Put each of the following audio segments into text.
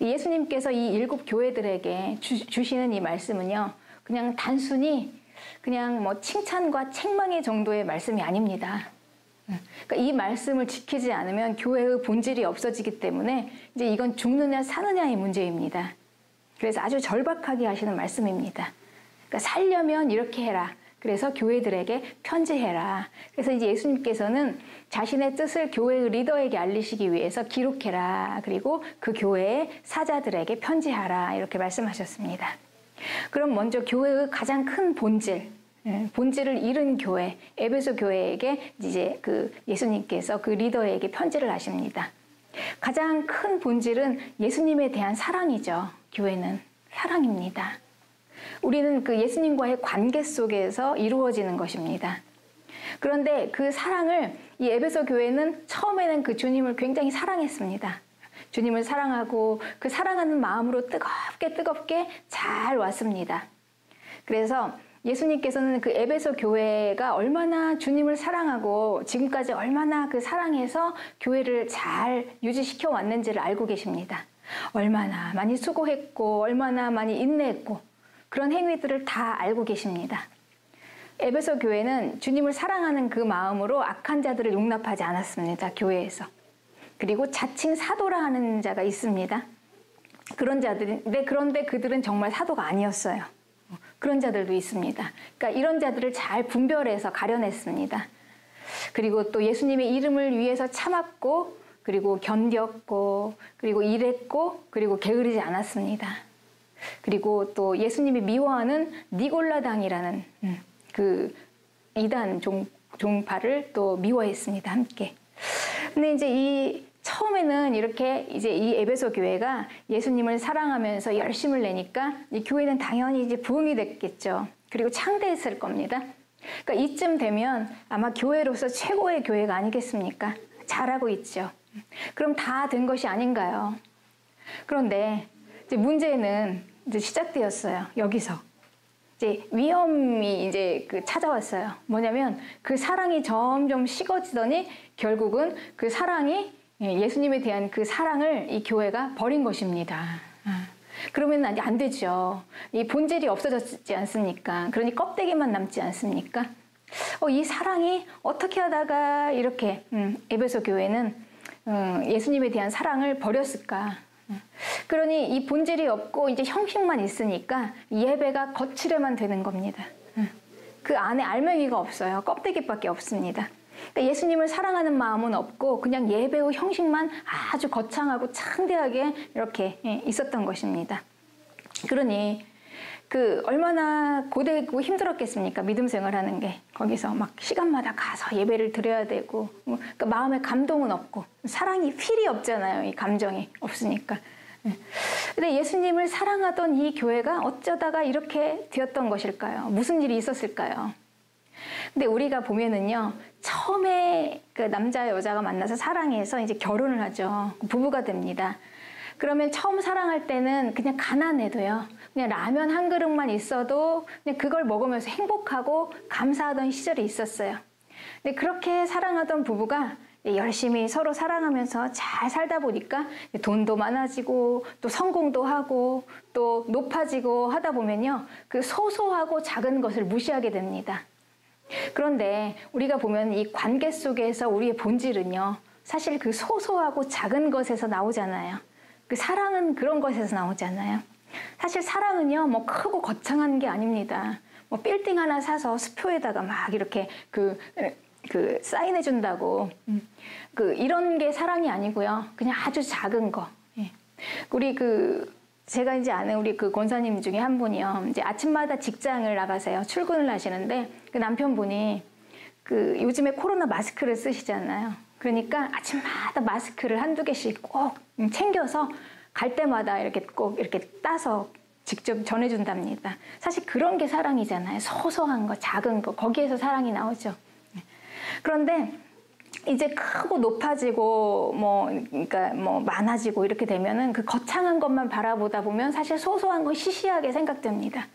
예수님께서 이 7 교회들에게 주시는 이 말씀은요, 그냥 단순히 그냥 뭐 칭찬과 책망의 정도의 말씀이 아닙니다. 그러니까 이 말씀을 지키지 않으면 교회의 본질이 없어지기 때문에 이제 이건 죽느냐 사느냐의 문제입니다. 그래서 아주 절박하게 하시는 말씀입니다. 그러니까 살려면 이렇게 해라. 그래서 교회들에게 편지해라. 그래서 이제 예수님께서는 자신의 뜻을 교회의 리더에게 알리시기 위해서 기록해라. 그리고 그 교회의 사자들에게 편지하라. 이렇게 말씀하셨습니다. 그럼 먼저 교회의 가장 큰 본질을 잃은 교회, 에베소 교회에게 이제 그 예수님께서 그 리더에게 편지를 하십니다. 가장 큰 본질은 예수님에 대한 사랑이죠. 교회는 사랑입니다. 우리는 그 예수님과의 관계 속에서 이루어지는 것입니다. 그런데 그 사랑을 이 에베소 교회는 처음에는 그 주님을 굉장히 사랑했습니다. 주님을 사랑하고 그 사랑하는 마음으로 뜨겁게 잘 왔습니다. 그래서 예수님께서는 그 에베소 교회가 얼마나 주님을 사랑하고 지금까지 얼마나 그 사랑해서 교회를 잘 유지시켜 왔는지를 알고 계십니다. 얼마나 많이 수고했고 얼마나 많이 인내했고 그런 행위들을 다 알고 계십니다. 에베소 교회는 주님을 사랑하는 그 마음으로 악한 자들을 용납하지 않았습니다. 교회에서. 그리고 자칭 사도라 하는 자가 있습니다. 그런 자들인데 그런데 그들은 정말 사도가 아니었어요. 그런 자들도 있습니다. 그러니까 이런 자들을 잘 분별해서 가려냈습니다. 그리고 또 예수님의 이름을 위해서 참았고 그리고 견뎠고 그리고 일했고 그리고 게으르지 않았습니다. 그리고 또 예수님이 미워하는 니골라당이라는 그 이단 종파를 또 미워했습니다. 함께. 근데 이제 처음에는 이렇게 이제 이 에베소 교회가 예수님을 사랑하면서 열심을 내니까 이 교회는 당연히 이제 부흥이 됐겠죠. 그리고 창대했을 겁니다. 그러니까 이쯤 되면 아마 교회로서 최고의 교회가 아니겠습니까? 잘하고 있죠. 그럼 다 된 것이 아닌가요? 그런데 이제 문제는 이제 시작되었어요. 여기서. 이제 위험이 이제 찾아왔어요. 뭐냐면 그 사랑이 점점 식어지더니 결국은 그 사랑이 예수님에 대한 그 사랑을 이 교회가 버린 것입니다. 그러면 안 되죠. 이 본질이 없어졌지 않습니까? 그러니 껍데기만 남지 않습니까? 이 사랑이 어떻게 하다가 이렇게 에베소 교회는 예수님에 대한 사랑을 버렸을까? 그러니 이 본질이 없고 이제 형식만 있으니까 예배가 거칠에만 되는 겁니다. 그 안에 알맹이가 없어요. 껍데기밖에 없습니다. 그러니까 예수님을 사랑하는 마음은 없고 그냥 예배의 형식만 아주 거창하고 창대하게 이렇게 있었던 것입니다. 그러니 얼마나 고되고 힘들었겠습니까? 믿음 생활하는 게. 거기서 막 시간마다 가서 예배를 드려야 되고 그러니까 마음에 감동은 없고 사랑이 필이 없잖아요. 이 감정이 없으니까. 근데 예수님을 사랑하던 이 교회가 어쩌다가 이렇게 되었던 것일까요? 무슨 일이 있었을까요? 근데 우리가 보면은요, 처음에 그 남자 여자가 만나서 사랑해서 이제 결혼을 하죠. 부부가 됩니다. 그러면 처음 사랑할 때는 그냥 가난해도요, 그냥 라면 한 그릇만 있어도 그냥 그걸 먹으면서 행복하고 감사하던 시절이 있었어요. 근데 그렇게 사랑하던 부부가 열심히 서로 사랑하면서 잘 살다 보니까 돈도 많아지고 또 성공도 하고 또 높아지고 하다 보면요, 그 소소하고 작은 것을 무시하게 됩니다. 그런데 우리가 보면 이 관계 속에서 우리의 본질은요, 사실 그 소소하고 작은 것에서 나오잖아요. 그 사랑은 그런 것에서 나오잖아요. 사실 사랑은요, 뭐 크고 거창한 게 아닙니다. 뭐 빌딩 하나 사서 수표에다가 막 이렇게 사인해준다고. 이런 게 사랑이 아니고요. 그냥 아주 작은 거. 예. 제가 이제 아는 우리 그 권사님 중에 한 분이요. 이제 아침마다 직장을 나가세요. 출근을 하시는데, 그 남편분이 요즘에 코로나 마스크를 쓰시잖아요. 그러니까 아침마다 마스크를 한두 개씩 꼭 챙겨서 갈 때마다 이렇게 꼭 이렇게 따서 직접 전해준답니다. 사실 그런 게 사랑이잖아요. 소소한 거, 작은 거, 거기에서 사랑이 나오죠. 그런데 이제 크고 높아지고 그러니까 많아지고 이렇게 되면은 그 거창한 것만 바라보다 보면 사실 소소한 거 시시하게 생각됩니다.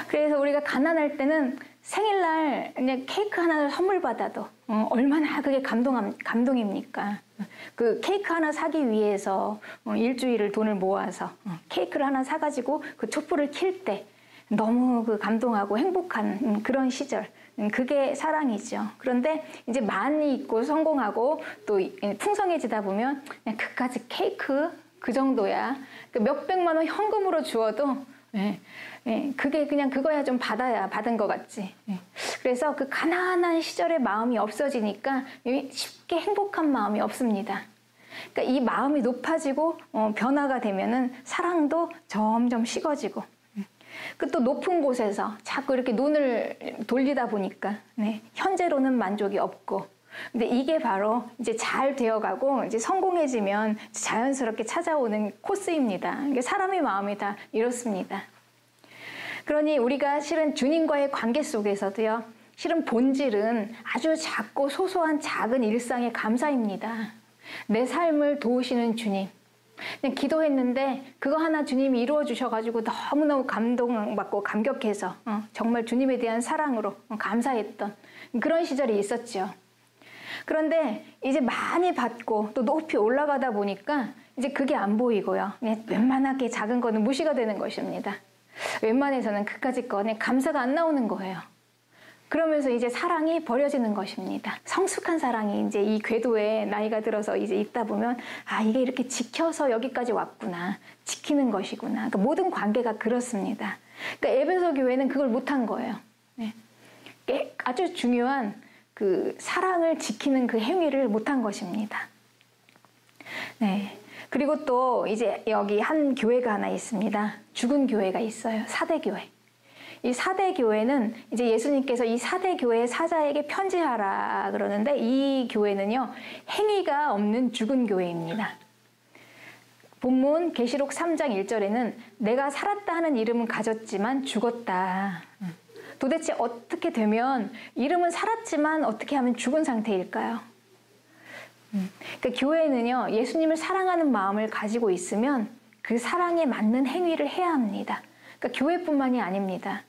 그래서 우리가 가난할 때는 생일날 그냥 케이크 하나를 선물 받아도 얼마나 그게 감동입니까? 그 케이크 하나 사기 위해서 일주일을 돈을 모아서 케이크를 하나 사가지고 그 촛불을 킬 때 너무 그 감동하고 행복한 그런 시절. 그게 사랑이죠. 그런데 이제 많이 있고 성공하고 또 풍성해지다 보면 그냥 그까짓 케이크 그 정도야. 몇백만 원 현금으로 주어도 그게 그냥 그거야 좀 받은 것 같지. 그래서 그 가난한 시절의 마음이 없어지니까 쉽게 행복한 마음이 없습니다. 그러니까 이 마음이 높아지고 변화가 되면은 사랑도 점점 식어지고 그 또 높은 곳에서 자꾸 이렇게 눈을 돌리다 보니까 현재로는 만족이 없고 근데 이게 바로 이제 잘 되어가고 이제 성공해지면 자연스럽게 찾아오는 코스입니다. 이게 사람의 마음이 다 이렇습니다. 그러니 우리가 실은 주님과의 관계 속에서도요, 실은 본질은 아주 작고 소소한 작은 일상의 감사입니다. 내 삶을 도우시는 주님. 그냥 기도했는데 그거 하나 주님이 이루어 주셔가지고 너무너무 감동받고 감격해서 정말 주님에 대한 사랑으로 감사했던 그런 시절이 있었죠. 그런데 이제 많이 받고 또 높이 올라가다 보니까 이제 그게 안 보이고요. 웬만하게 작은 거는 무시가 되는 것입니다. 웬만해서는 그까짓 거는 감사가 안 나오는 거예요. 그러면서 이제 사랑이 버려지는 것입니다. 성숙한 사랑이 이제 이 궤도에 나이가 들어서 이제 있다 보면 이게 이렇게 지켜서 여기까지 왔구나. 지키는 것이구나. 그러니까 모든 관계가 그렇습니다. 그러니까 에베소 교회는 그걸 못한 거예요. 아주 중요한 그 사랑을 지키는 그 행위를 못한 것입니다. 그리고 또 이제 여기 한 교회가 하나 있습니다. 죽은 교회가 있어요. 사대교회. 이 사대교회는 이제 예수님께서 이 사대교회 사자에게 편지하라 그러는데 이 교회는요, 행위가 없는 죽은 교회입니다. 본문 계시록 3장 1절에는 내가 살았다 하는 이름은 가졌지만 죽었다. 도대체 어떻게 되면 이름은 살았지만 어떻게 하면 죽은 상태일까요? 그러니까 교회는요, 예수님을 사랑하는 마음을 가지고 있으면 그 사랑에 맞는 행위를 해야 합니다. 그러니까 교회뿐만이 아닙니다.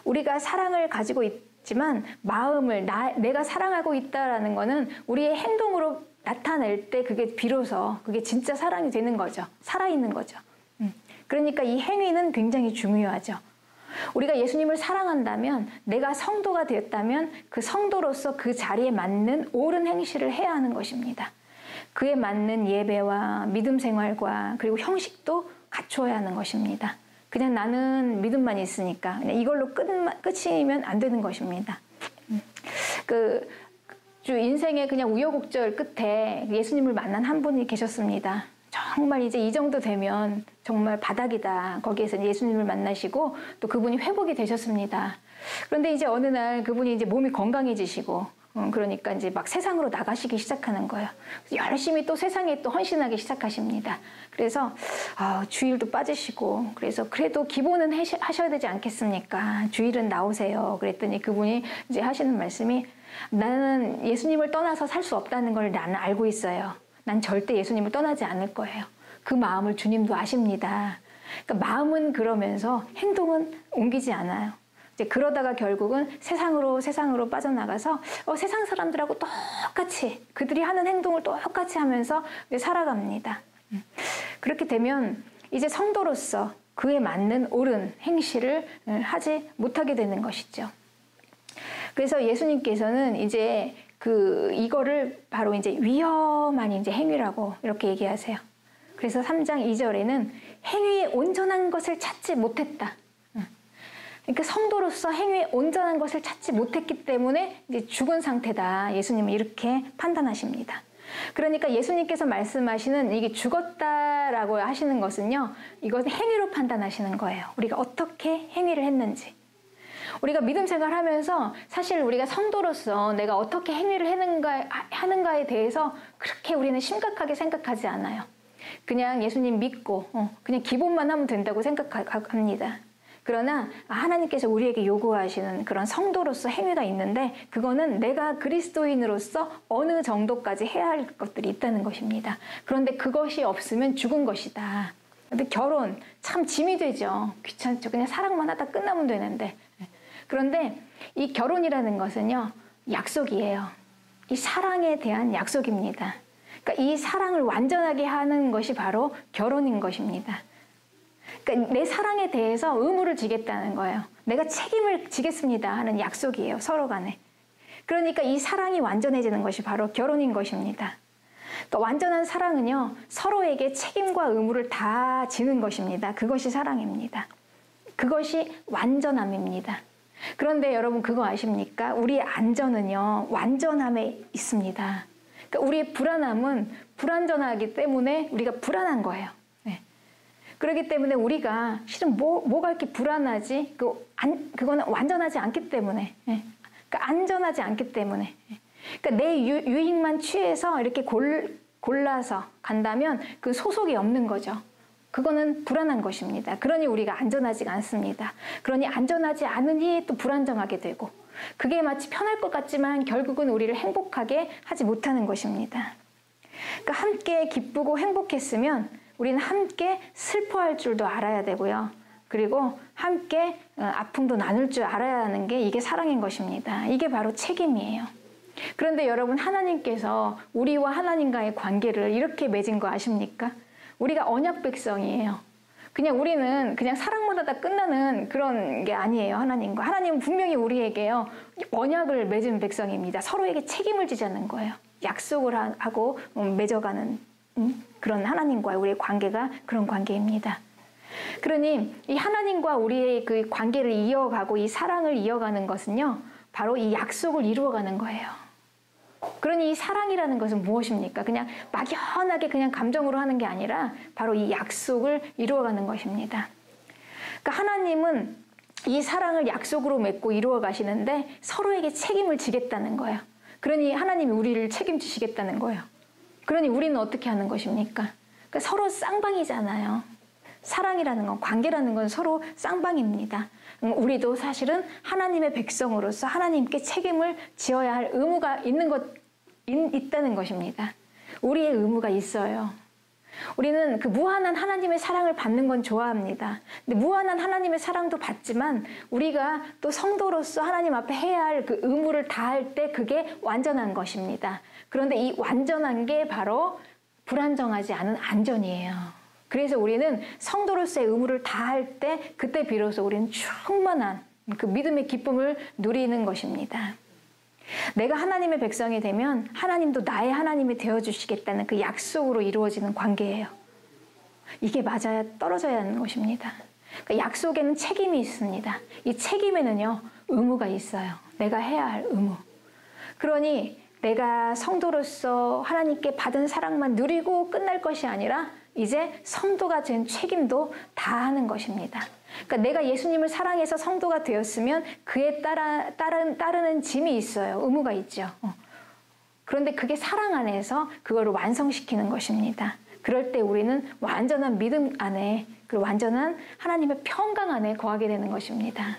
우리가 사랑을 가지고 있지만 마음을 내가 사랑하고 있다라는 거는 우리의 행동으로 나타낼 때 그게 비로소 그게 진짜 사랑이 되는 거죠. 살아있는 거죠. 그러니까 이 행위는 굉장히 중요하죠. 우리가 예수님을 사랑한다면 내가 성도가 되었다면 그 성도로서 그 자리에 맞는 옳은 행실을 해야 하는 것입니다. 그에 맞는 예배와 믿음 생활과 그리고 형식도 갖추어야 하는 것입니다. 그냥 나는 믿음만 있으니까 그냥 이걸로 끝이면 안 되는 것입니다. 인생의 그냥 우여곡절 끝에 예수님을 만난 한 분이 계셨습니다. 정말 이제 이 정도 되면 정말 바닥이다. 거기에서 예수님을 만나시고 또 그분이 회복이 되셨습니다. 그런데 이제 어느 날 그분이 이제 몸이 건강해지시고 그러니까 이제 막 세상으로 나가시기 시작하는 거예요. 열심히 또 세상에 또 헌신하기 시작하십니다. 그래서 주일도 빠지시고 그래서 그래도 기본은 하셔야 되지 않겠습니까? 주일은 나오세요. 그랬더니 그분이 이제 하시는 말씀이 나는 예수님을 떠나서 살 수 없다는 걸 나는 알고 있어요. 난 절대 예수님을 떠나지 않을 거예요. 그 마음을 주님도 아십니다. 그러니까 마음은 그러면서 행동은 옮기지 않아요. 이제 그러다가 결국은 세상으로 빠져나가서 세상 사람들하고 똑같이 그들이 하는 행동을 똑같이 하면서 살아갑니다. 그렇게 되면 이제 성도로서 그에 맞는 옳은 행실을 하지 못하게 되는 것이죠. 그래서 예수님께서는 이제 이거를 바로 이제 위험한 이제 행위라고 이렇게 얘기하세요. 그래서 3장 2절에는 행위의 온전한 것을 찾지 못했다. 그러니까 성도로서 행위의 온전한 것을 찾지 못했기 때문에 이제 죽은 상태다. 예수님은 이렇게 판단하십니다. 그러니까 예수님께서 말씀하시는 이게 죽었다라고 하시는 것은요, 이것은 행위로 판단하시는 거예요. 우리가 어떻게 행위를 했는지. 우리가 믿음 생활하면서 사실 우리가 성도로서 내가 어떻게 행위를 하는가에 대해서 그렇게 우리는 심각하게 생각하지 않아요. 그냥 예수님 믿고 그냥 기본만 하면 된다고 생각합니다. 그러나 하나님께서 우리에게 요구하시는 그런 성도로서 행위가 있는데 그거는 내가 그리스도인으로서 어느 정도까지 해야 할 것들이 있다는 것입니다. 그런데 그것이 없으면 죽은 것이다. 근데 결혼 참 짐이 되죠. 귀찮죠. 그냥 사랑만 하다 끝나면 되는데. 그런데 이 결혼이라는 것은요, 약속이에요. 이 사랑에 대한 약속입니다. 그러니까 이 사랑을 완전하게 하는 것이 바로 결혼인 것입니다. 그러니까 내 사랑에 대해서 의무를 지겠다는 거예요. 내가 책임을 지겠습니다 하는 약속이에요, 서로 간에. 그러니까 이 사랑이 완전해지는 것이 바로 결혼인 것입니다. 그러니까 완전한 사랑은요, 서로에게 책임과 의무를 다 지는 것입니다. 그것이 사랑입니다. 그것이 완전함입니다. 그런데 여러분 그거 아십니까? 우리의 안전은요, 완전함에 있습니다. 그러니까 우리의 불안함은 불완전하기 때문에 우리가 불안한 거예요. 네. 그렇기 때문에 우리가 실은 뭐가 이렇게 불안하지? 그거는 완전하지 않기 때문에. 네. 그러니까 안전하지 않기 때문에. 그러니까 내 유익만 취해서 이렇게 골라서 간다면 그 소속이 없는 거죠. 그거는 불안한 것입니다. 그러니 우리가 안전하지 않습니다. 그러니 안전하지 않으니 또 불안정하게 되고, 그게 마치 편할 것 같지만 결국은 우리를 행복하게 하지 못하는 것입니다. 그러니까 함께 기쁘고 행복했으면 우리는 함께 슬퍼할 줄도 알아야 되고요. 그리고 함께 아픔도 나눌 줄 알아야 하는 게 이게 사랑인 것입니다. 이게 바로 책임이에요. 그런데 여러분, 하나님께서 우리와 하나님과의 관계를 이렇게 맺은 거 아십니까? 우리가 언약 백성이에요. 그냥 우리는 그냥 사랑만 하다 끝나는 그런 게 아니에요, 하나님과. 하나님은 분명히 우리에게요, 언약을 맺은 백성입니다. 서로에게 책임을 지자는 거예요. 약속을 하고 맺어가는 그런 하나님과의 우리의 관계가 그런 관계입니다. 그러니 이 하나님과 우리의 그 관계를 이어가고 이 사랑을 이어가는 것은요, 바로 이 약속을 이루어가는 거예요. 그러니 이 사랑이라는 것은 무엇입니까? 그냥 막연하게 그냥 감정으로 하는 게 아니라 바로 이 약속을 이루어가는 것입니다. 그러니까 하나님은 이 사랑을 약속으로 맺고 이루어 가시는데 서로에게 책임을 지겠다는 거예요. 그러니 하나님이 우리를 책임지시겠다는 거예요. 그러니 우리는 어떻게 하는 것입니까? 그러니까 서로 쌍방이잖아요. 사랑이라는 건, 관계라는 건 서로 쌍방입니다. 우리도 사실은 하나님의 백성으로서 하나님께 책임을 지어야 할 의무가 있다는 것입니다. 우리의 의무가 있어요. 우리는 그 무한한 하나님의 사랑을 받는 건 좋아합니다. 근데 무한한 하나님의 사랑도 받지만 우리가 또 성도로서 하나님 앞에 해야 할 그 의무를 다할 때 그게 완전한 것입니다. 그런데 이 완전한 게 바로 불안정하지 않은 안전이에요. 그래서 우리는 성도로서의 의무를 다할 때 그때 비로소 우리는 충만한 그 믿음의 기쁨을 누리는 것입니다. 내가 하나님의 백성이 되면 하나님도 나의 하나님이 되어주시겠다는 그 약속으로 이루어지는 관계예요. 이게 맞아야 떨어져야 하는 것입니다. 그러니까 약속에는 책임이 있습니다. 이 책임에는요, 의무가 있어요. 내가 해야 할 의무. 그러니 내가 성도로서 하나님께 받은 사랑만 누리고 끝날 것이 아니라 이제 성도가 된 책임도 다하는 것입니다. 그러니까 내가 예수님을 사랑해서 성도가 되었으면 그에 따르는 짐이 있어요. 의무가 있죠. 그런데 그게 사랑 안에서 그거를 완성시키는 것입니다. 그럴 때 우리는 완전한 믿음 안에, 그리고 완전한 하나님의 평강 안에 거하게 되는 것입니다.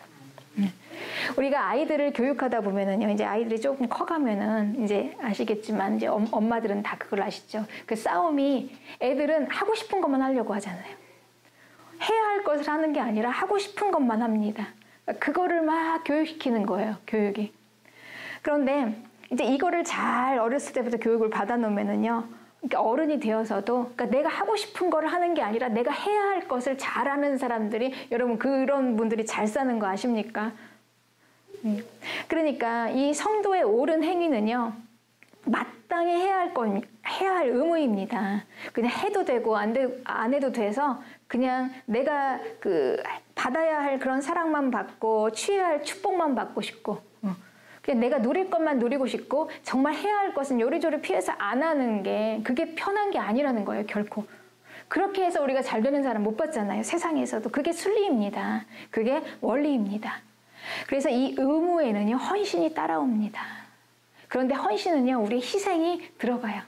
우리가 아이들을 교육하다 보면은요, 이제 아이들이 조금 커가면은 이제 아시겠지만 이제 엄마들은 다 그걸 아시죠. 그 싸움이, 애들은 하고 싶은 것만 하려고 하잖아요. 해야 할 것을 하는 게 아니라 하고 싶은 것만 합니다. 그거를 막 교육시키는 거예요, 교육이. 그런데 이제 이거를 잘 어렸을 때부터 교육을 받아놓으면은요, 그러니까 어른이 되어서도, 그러니까 내가 하고 싶은 거를 하는 게 아니라 내가 해야 할 것을 잘하는 사람들이, 여러분 그런 분들이 잘 사는 거 아십니까? 그러니까 이 성도의 옳은 행위는요, 마땅히 해야 할 의무입니다. 그냥 해도 되고 안 해도 돼서 그냥 내가 그 받아야 할 그런 사랑만 받고 취해야 할 축복만 받고 싶고, 그냥 내가 누릴 것만 누리고 싶고, 정말 해야 할 것은 요리조리 피해서 안 하는 게 그게 편한 게 아니라는 거예요, 결코. 그렇게 해서 우리가 잘 되는 사람 못 봤잖아요, 세상에서도. 그게 순리입니다. 그게 원리입니다. 그래서 이 의무에는요, 헌신이 따라옵니다. 그런데 헌신은요, 우리의 희생이 들어가요.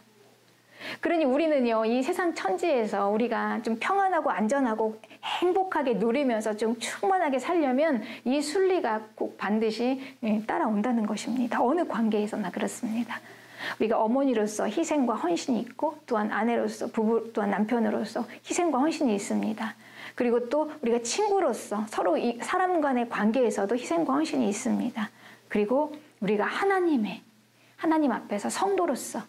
그러니 우리는요, 이 세상 천지에서 우리가 좀 평안하고 안전하고 행복하게 누리면서 좀 충만하게 살려면 이 순리가 꼭 반드시 따라온다는 것입니다. 어느 관계에서나 그렇습니다. 우리가 어머니로서 희생과 헌신이 있고, 또한 아내로서, 부부 또한 남편으로서 희생과 헌신이 있습니다. 그리고 또 우리가 친구로서 서로 사람 간의 관계에서도 희생과 헌신이 있습니다. 그리고 우리가 하나님 앞에서 성도로서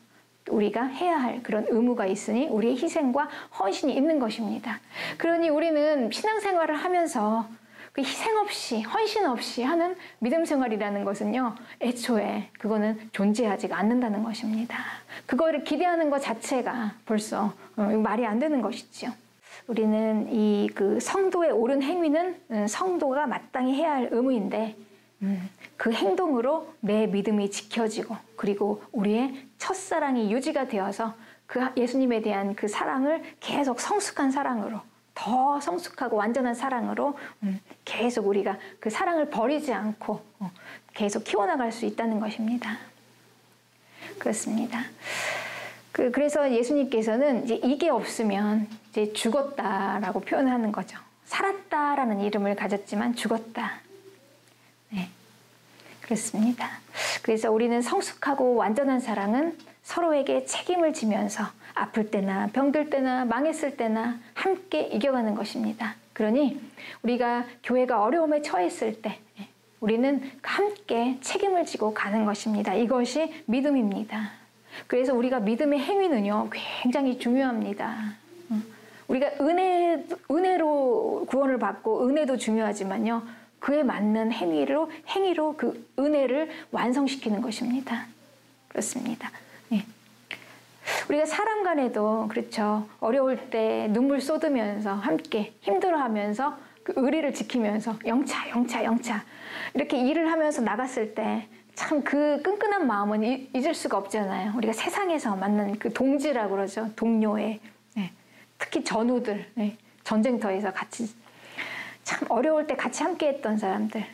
우리가 해야 할 그런 의무가 있으니 우리의 희생과 헌신이 있는 것입니다. 그러니 우리는 신앙생활을 하면서 그 희생 없이 헌신 없이 하는 믿음 생활이라는 것은요, 애초에 그거는 존재하지가 않는다는 것입니다. 그거를 기대하는 것 자체가 벌써 말이 안 되는 것이죠. 우리는 이 그 성도의 옳은 행위는 성도가 마땅히 해야 할 의무인데 그 행동으로 내 믿음이 지켜지고 그리고 우리의 첫사랑이 유지가 되어서 그 예수님에 대한 그 사랑을 계속 성숙한 사랑으로 더 성숙하고 완전한 사랑으로 계속 우리가 그 사랑을 버리지 않고 계속 키워나갈 수 있다는 것입니다. 그렇습니다. 그래서 예수님께서는 이제 이게 없으면 이제 죽었다라고 표현하는 거죠. 살았다라는 이름을 가졌지만 죽었다. 네, 그렇습니다. 그래서 우리는 성숙하고 완전한 사랑은 서로에게 책임을 지면서 아플 때나 병들 때나 망했을 때나 함께 이겨가는 것입니다. 그러니 우리가 교회가 어려움에 처했을 때 우리는 함께 책임을 지고 가는 것입니다. 이것이 믿음입니다. 그래서 우리가 믿음의 행위는요, 굉장히 중요합니다. 우리가 은혜로 구원을 받고 은혜도 중요하지만요, 그에 맞는 행위로 그 은혜를 완성시키는 것입니다. 그렇습니다. 네. 우리가 사람 간에도 그렇죠. 어려울 때 눈물 쏟으면서 함께 힘들어하면서 그 의리를 지키면서 영차 이렇게 일을 하면서 나갔을 때 참 그 끈끈한 마음은 잊을 수가 없잖아요. 우리가 세상에서 만난 그 동지라고 그러죠. 동료의 특히 전우들 전쟁터에서 같이 참 어려울 때 같이 함께했던 사람들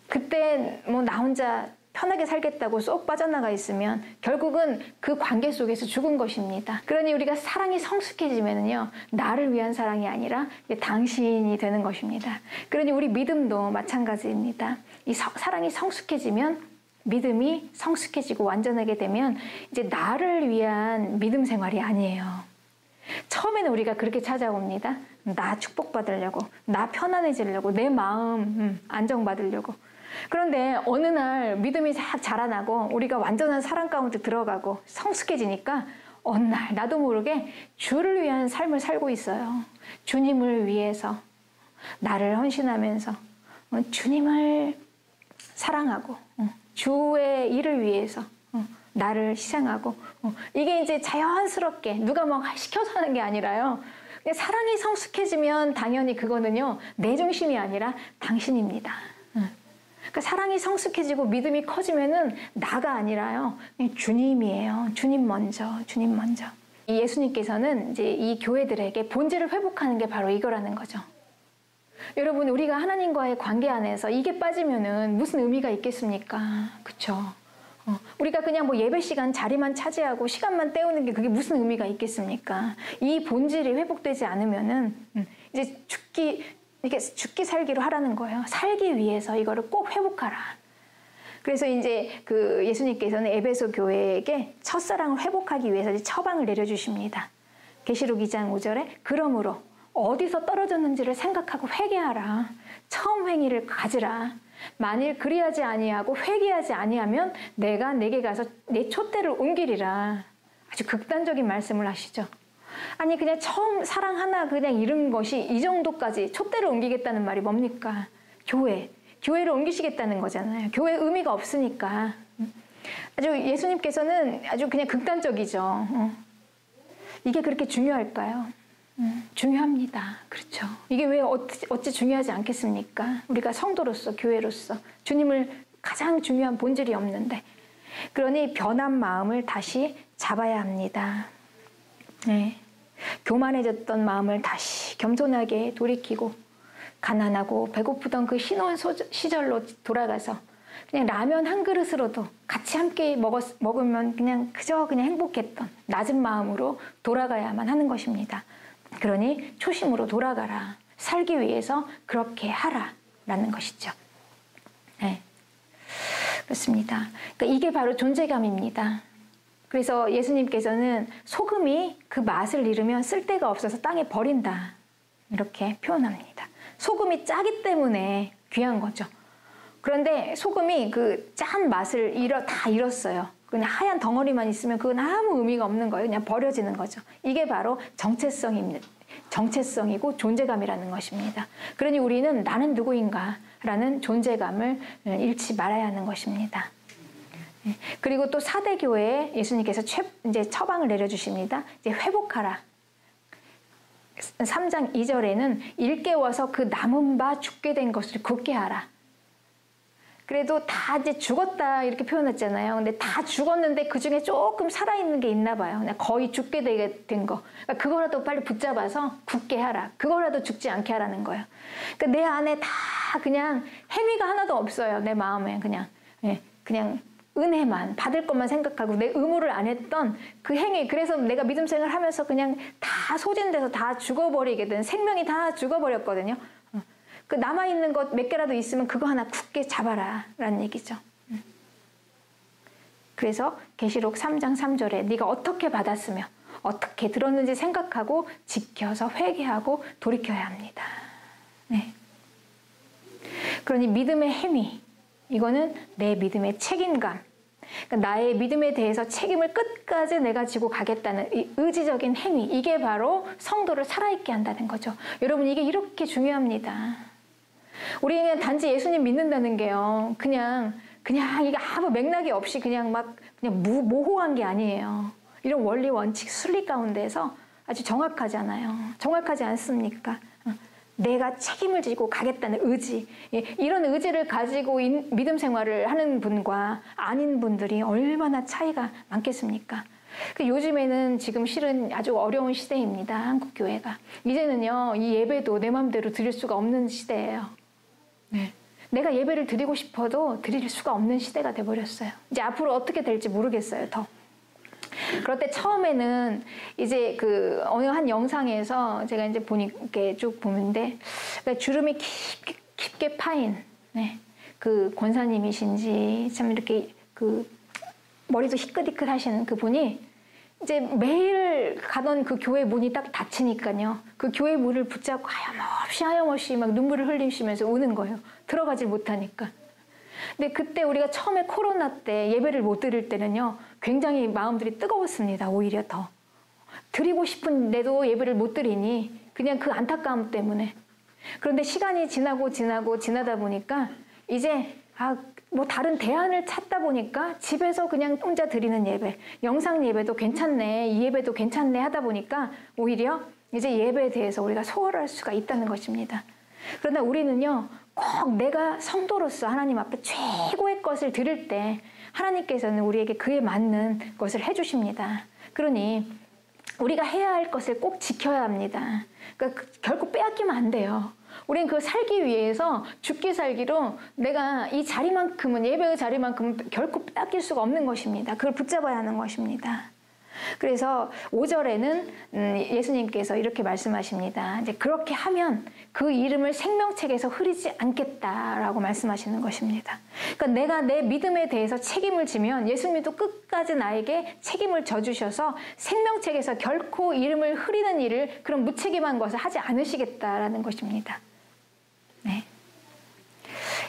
그때 뭐 나 혼자 편하게 살겠다고 쏙 빠져나가 있으면 결국은 그 관계 속에서 죽은 것입니다. 그러니 우리가 사랑이 성숙해지면요, 나를 위한 사랑이 아니라 당신이 되는 것입니다. 그러니 우리 믿음도 마찬가지입니다. 이 사랑이 성숙해지면 믿음이 성숙해지고 완전하게 되면 이제 나를 위한 믿음 생활이 아니에요. 처음에는 우리가 그렇게 찾아옵니다. 나 축복받으려고, 나 편안해지려고, 내 마음 안정받으려고. 그런데 어느 날 믿음이 싹 자라나고 우리가 완전한 사랑 가운데 들어가고 성숙해지니까 어느 날 나도 모르게 주를 위한 삶을 살고 있어요. 주님을 위해서 나를 헌신하면서 주님을 사랑하고 주의 일을 위해서 나를 희생하고 이게 이제 자연스럽게 누가 막 시켜서 하는 게 아니라요. 사랑이 성숙해지면 당연히 그거는요, 내 중심이 아니라 당신입니다. 그러니까 사랑이 성숙해지고 믿음이 커지면은 나가 아니라요, 주님이에요. 주님 먼저. 이 예수님께서는 이제 이 교회들에게 본질을 회복하는 게 바로 이거라는 거죠. 여러분, 우리가 하나님과의 관계 안에서 이게 빠지면은 무슨 의미가 있겠습니까? 그렇죠? 우리가 그냥 뭐 예배 시간 자리만 차지하고 시간만 때우는 게 그게 무슨 의미가 있겠습니까? 이 본질이 회복되지 않으면은 이제 죽기 살기로 하라는 거예요. 살기 위해서 이거를 꼭 회복하라. 그래서 이제 그 예수님께서는 에베소 교회에게 첫사랑을 회복하기 위해서 이제 처방을 내려주십니다. 계시록 2장 5절에 그러므로 어디서 떨어졌는지를 생각하고 회개하라. 처음 행위를 가지라. 만일 그리하지 아니하고 회개하지 아니하면 내가 내게 가서 내 촛대를 옮기리라. 아주 극단적인 말씀을 하시죠. 아니 그냥 처음 사랑 하나 그냥 잃은 것이 이 정도까지 촛대를 옮기겠다는 말이 뭡니까? 교회를 옮기시겠다는 거잖아요. 교회 의미가 없으니까. 아주 예수님께서는 아주 그냥 극단적이죠. 이게 그렇게 중요할까요? 중요합니다. 그렇죠. 이게 왜 어찌 중요하지 않겠습니까? 우리가 성도로서 교회로서 주님을 가장 중요한 본질이 없는데, 그러니 변한 마음을 다시 잡아야 합니다. 네. 교만해졌던 마음을 다시 겸손하게 돌이키고 가난하고 배고프던 그 신혼 시절로 돌아가서 그냥 라면 한 그릇으로도 같이 함께 먹으면 그냥 행복했던 낮은 마음으로 돌아가야만 하는 것입니다. 그러니 초심으로 돌아가라. 살기 위해서 그렇게 하라라는 것이죠. 네. 그렇습니다. 그러니까 이게 바로 존재감입니다. 그래서 예수님께서는 소금이 그 맛을 잃으면 쓸데가 없어서 땅에 버린다. 이렇게 표현합니다. 소금이 짜기 때문에 귀한 거죠. 그런데 소금이 그 짠 맛을 다 잃었어요. 그냥 하얀 덩어리만 있으면 그건 아무 의미가 없는 거예요. 그냥 버려지는 거죠. 이게 바로 정체성이고 존재감이라는 것입니다. 그러니 우리는 나는 누구인가 라는 존재감을 잃지 말아야 하는 것입니다. 그리고 또 사대교회에 예수님께서 이제 처방을 내려주십니다. 이제 회복하라. 3장 2절에는 일깨워서 그 남은 바 죽게 된 것을 굳게 하라. 그래도 다 이제 죽었다 이렇게 표현했잖아요. 근데 다 죽었는데 그 중에 조금 살아있는 게 있나 봐요. 그냥 거의 죽게 된 거. 그러니까 그거라도 빨리 붙잡아서 굳게 하라. 그거라도 죽지 않게 하라는 거예요. 그러니까 내 안에 다 그냥 행위가 하나도 없어요. 내 마음에 그냥 은혜만 받을 것만 생각하고 내 의무를 안 했던 그 행위. 그래서 내가 믿음 생활을 하면서 그냥 다 소진돼서 다 죽어버리게 된 생명이 다 죽어버렸거든요. 그 남아있는 것 몇 개라도 있으면 그거 하나 굳게 잡아라 라는 얘기죠. 그래서 계시록 3장 3절에 네가 어떻게 받았으며 어떻게 들었는지 생각하고 지켜서 회개하고 돌이켜야 합니다. 네. 그러니 믿음의 행위, 이거는 내 믿음의 책임감, 그러니까 나의 믿음에 대해서 책임을 끝까지 내가 지고 가겠다는 이 의지적인 행위, 이게 바로 성도를 살아있게 한다는 거죠. 여러분, 이게 이렇게 중요합니다. 우리는 단지 예수님 믿는다는 게요, 그냥 이게 아무 맥락이 없이 그냥 모호한 게 아니에요. 이런 원리, 원칙, 순리 가운데서 아주 정확하잖아요. 정확하지 않습니까? 내가 책임을 지고 가겠다는 의지, 이런 의지를 가지고 믿음 생활을 하는 분과 아닌 분들이 얼마나 차이가 많겠습니까? 요즘에는 지금 실은 아주 어려운 시대입니다. 한국 교회가. 이제는요, 이 예배도 내 마음대로 드릴 수가 없는 시대예요. 네. 내가 예배를 드리고 싶어도 드릴 수가 없는 시대가 돼버렸어요. 이제 앞으로 어떻게 될지 모르겠어요, 더. 그럴 때 처음에는 이제 어느 한 영상에서 제가 이제 이렇게 쭉 보는데, 주름이 깊게 파인, 그 권사님이신지, 참 이렇게 머리도 희끗희끗 하신 그 분이 이제 매일 가던 그 교회 문이 딱 닫히니까요. 그 교회 문을 붙잡고 하염없이 막 눈물을 흘리시면서 우는 거예요. 들어가질 못하니까. 근데 그때 우리가 처음에 코로나 때 예배를 못 드릴 때는요, 굉장히 마음들이 뜨거웠습니다. 오히려 더. 드리고 싶은데도 예배를 못 드리니 그냥 그 안타까움 때문에. 그런데 시간이 지나다 보니까 이제 다른 대안을 찾다 보니까 집에서 그냥 혼자 드리는 예배, 영상 예배도 괜찮네, 이 예배도 괜찮네 하다 보니까 오히려 이제 예배에 대해서 우리가 소홀할 수가 있다는 것입니다. 그러나 우리는요, 꼭 내가 성도로서 하나님 앞에 최고의 것을 드릴 때 하나님께서는 우리에게 그에 맞는 것을 해주십니다. 그러니 우리가 해야 할 것을 꼭 지켜야 합니다. 그러니까 결코 빼앗기면 안 돼요. 우리는 그 살기 위해서 죽기 살기로 내가 이 자리만큼은, 예배의 자리만큼은 결코 빼앗길 수가 없는 것입니다. 그걸 붙잡아야 하는 것입니다. 그래서 5절에는 예수님께서 이렇게 말씀하십니다. 이제 그렇게 하면 그 이름을 생명책에서 흐리지 않겠다라고 말씀하시는 것입니다. 그러니까 내가 내 믿음에 대해서 책임을 지면 예수님도 끝까지 나에게 책임을 져주셔서 생명책에서 결코 이름을 흐리는 일을, 그런 무책임한 것을 하지 않으시겠다라는 것입니다. 네.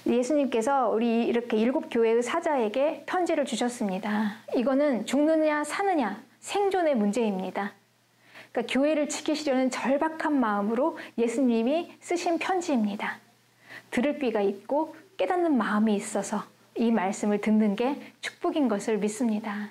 예수님께서 우리 이렇게 7 교회의 사자에게 편지를 주셨습니다. 이거는 죽느냐 사느냐 생존의 문제입니다. 그러니까 교회를 지키시려는 절박한 마음으로 예수님이 쓰신 편지입니다. 들을 귀가 있고 깨닫는 마음이 있어서 이 말씀을 듣는 게 축복인 것을 믿습니다.